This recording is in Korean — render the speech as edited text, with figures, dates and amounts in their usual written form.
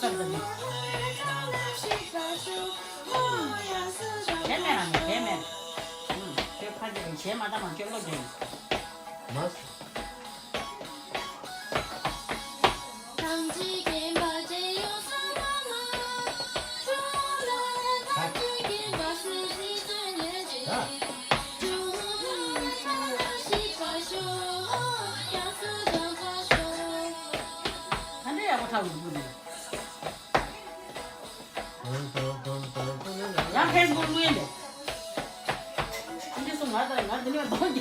먹었더니 개맨 아니야 개맨. 응, 저 팔들은 개마다만 쫄러져. 맛. 안돼야 못하고 누구지? 양패스 물 무인데. 이제 좀 맞아 맞으면 돈